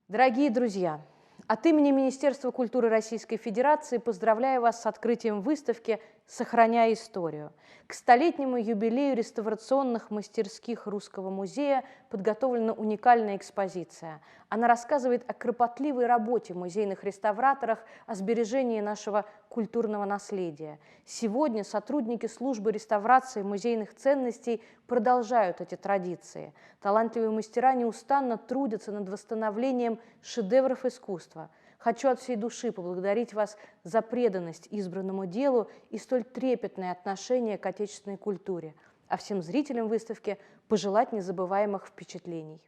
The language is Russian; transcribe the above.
Дорогие друзья, от имени Министерства культуры Российской Федерации поздравляю вас с открытием выставки «Сохраняя историю». К столетнему юбилею реставрационных мастерских Русского музея подготовлена уникальная экспозиция. Она рассказывает о кропотливой работе музейных реставраторов, о сбережении нашего культурного наследия. Сегодня сотрудники службы реставрации музейных ценностей продолжают эти традиции. Талантливые мастера неустанно трудятся над восстановлением шедевров искусства. Хочу от всей души поблагодарить вас за преданность избранному делу и столь трепетное отношение к отечественной культуре, а всем зрителям выставки пожелать незабываемых впечатлений.